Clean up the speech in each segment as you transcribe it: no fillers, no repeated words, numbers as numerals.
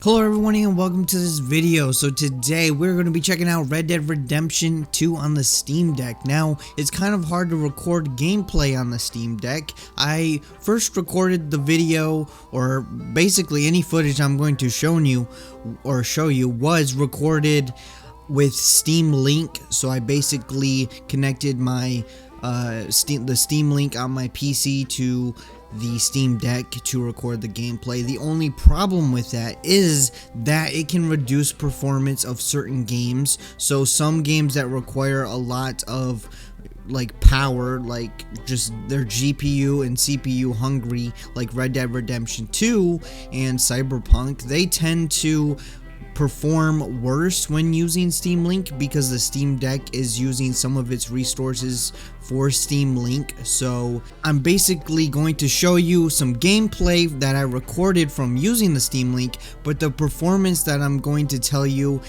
Hello everyone and welcome to this video. So today we're going to be checking out Red Dead Redemption 2 on the Steam Deck. Now it's kind of hard to record gameplay on the Steam Deck. I first recorded the video, or basically any footage I'm going to show you was recorded with Steam Link. So I basically connected my the Steam Link on my PC to the Steam Deck to record the gameplay. The only problem with that is that it can reduce performance of certain games. So some games that require a lot of power, like just their GPU and CPU hungry, like Red Dead Redemption 2 and Cyberpunk, they tend to perform worse when using Steam Link because the Steam Deck is using some of its resources for Steam Link. So I'm basically going to show you some gameplay that I recorded from using the Steam Link, but the performance that I'm going to tell you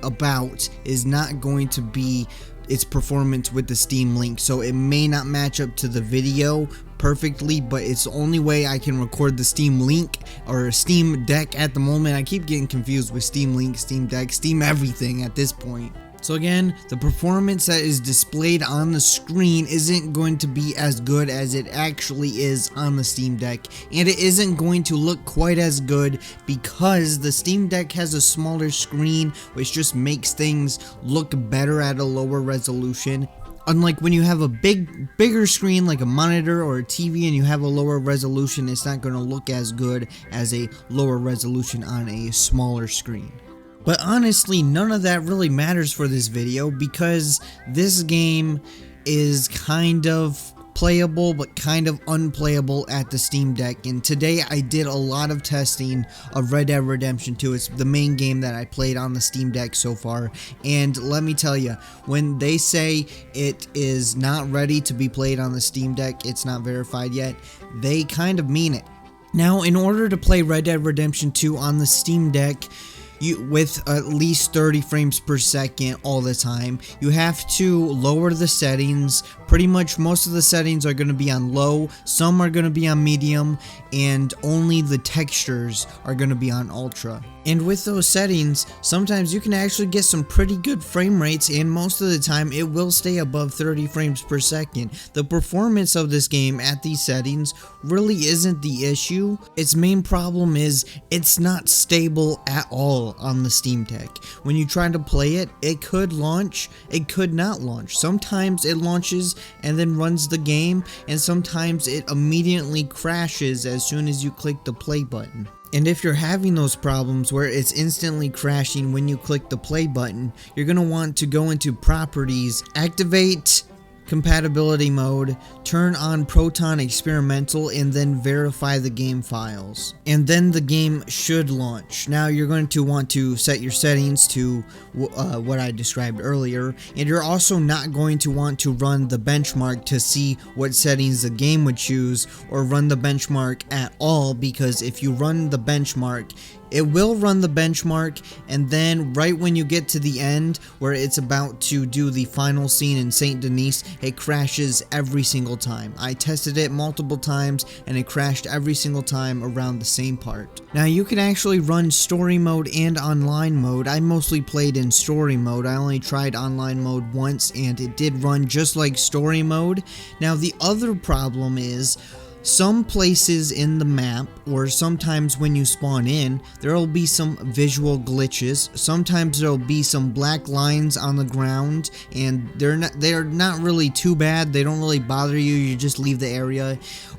about is not going to be its performance with the Steam Link, so it may not match up to the video perfectly, but it's the only way I can record the Steam Link or Steam Deck at the moment. I keep getting confused with Steam Link, Steam Deck, Steam everything at this point. So again, the performance that is displayed on the screen isn't going to be as good as it actually is on the Steam Deck, and it isn't going to look quite as good because the Steam Deck has a smaller screen, which just makes things look better at a lower resolution. Unlike when you have a bigger screen like a monitor or a TV and you have a lower resolution, it's not going to look as good as a lower resolution on a smaller screen. But honestly, none of that really matters for this video because this game is kind of playable but kind of unplayable at the Steam Deck, and today I did a lot of testing of Red Dead Redemption 2. It's the main game that I played on the Steam Deck so far, and let me tell you, when they say it is not ready to be played on the Steam Deck, it's not verified yet, they kind of mean it. Now, in order to play Red Dead Redemption 2 on the Steam Deck, with at least 30 frames per second all the time, you have to lower the settings. Pretty much most of the settings are going to be on low, some are going to be on medium, and only the textures are going to be on ultra. And with those settings, sometimes you can actually get some pretty good frame rates, and most of the time it will stay above 30 frames per second. The performance of this game at these settings really isn't the issue. Its main problem is it's not stable at all on the Steam Deck. When you try to play it, it could launch, it could not launch. Sometimes it launches and then runs the game, and sometimes it immediately crashes as soon as you click the play button. And if you're having those problems where it's instantly crashing when you click the play button, you're going to want to go into Properties, activate Compatibility Mode, turn on Proton Experimental, and then verify the game files. And then the game should launch. Now you're going to want to set your settings to what I described earlier, and you're also not going to want to run the benchmark to see what settings the game would choose, or run the benchmark at all, because if you run the benchmark, it will run the benchmark, and then right when you get to the end where it's about to do the final scene in St. Denis, it crashes every single time. I tested it multiple times and it crashed every single time around the same part. Now you can actually run story mode and online mode. I mostly played in story mode. I only tried online mode once and it did run just like story mode. Now the other problem is, some places in the map, or sometimes when you spawn in, there will be some visual glitches. Sometimes there will be some black lines on the ground, and they're not really too bad. They don't really bother you. You just leave the area.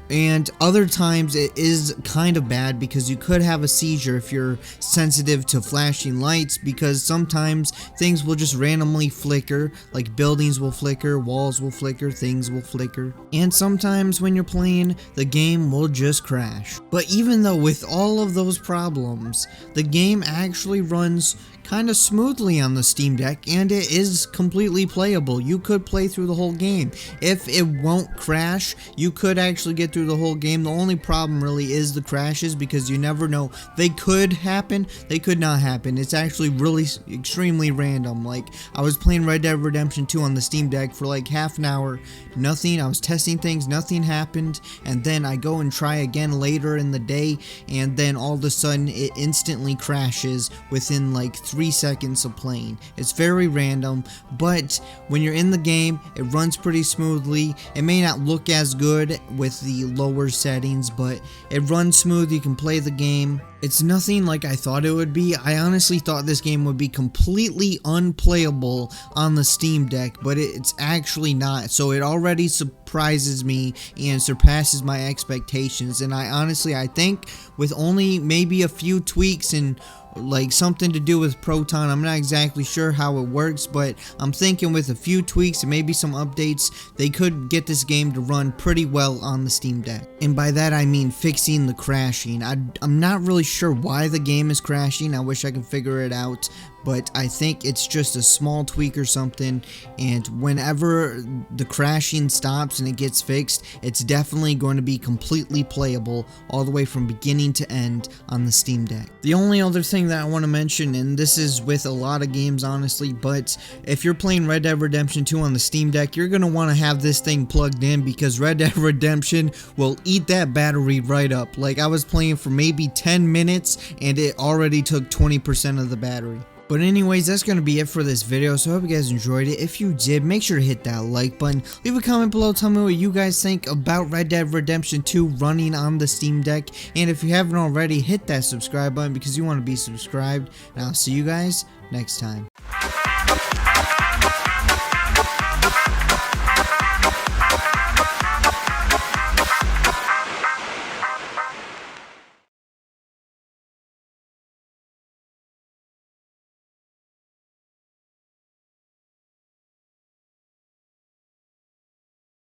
And other times it is kind of bad because you could have a seizure if you're sensitive to flashing lights, because sometimes things will just randomly flicker, like buildings will flicker, walls will flicker, things will flicker. And sometimes when you're playing, the game will just crash. But even though with all of those problems, the game actually runs kind of smoothly on the Steam Deck, and it is completely playable. You could play through the whole game. If it won't crash, you could actually get through the whole game. The only problem really is the crashes, because you never know. They could happen, they could not happen. It's actually really extremely random. Like, I was playing Red Dead Redemption 2 on the Steam Deck for like half an hour, nothing. I was testing things, nothing happened, and then I go and try again later in the day, and then all of a sudden it instantly crashes within like 3 seconds of playing. It's very random, but when you're in the game, it runs pretty smoothly. It may not look as good with the lower settings, but it runs smooth. You can play the game. It's nothing like I thought it would be. I honestly thought this game would be completely unplayable on the Steam Deck, but it's actually not. So it already surprises me and surpasses my expectations. And I think with only maybe a few tweaks and like something to do with Proton, I'm not exactly sure how it works, but I'm thinking with a few tweaks and maybe some updates, they could get this game to run pretty well on the Steam Deck. And by that I mean fixing the crashing. I'm not really sure why the game is crashing. I wish I could figure it out, but I think it's just a small tweak or something, and whenever the crashing stops and it gets fixed, it's definitely going to be completely playable all the way from beginning to end on the Steam Deck. The only other thing that I want to mention, and this is with a lot of games honestly, but if you're playing Red Dead Redemption 2 on the Steam Deck, you're going to want to have this thing plugged in, because Red Dead Redemption will eat that battery right up. Like, I was playing for maybe 10 minutes and it already took 20% of the battery. But anyways, that's going to be it for this video, so I hope you guys enjoyed it. If you did, make sure to hit that like button, leave a comment below, tell me what you guys think about Red Dead Redemption 2 running on the Steam Deck, and if you haven't already, hit that subscribe button because you want to be subscribed, and I'll see you guys next time.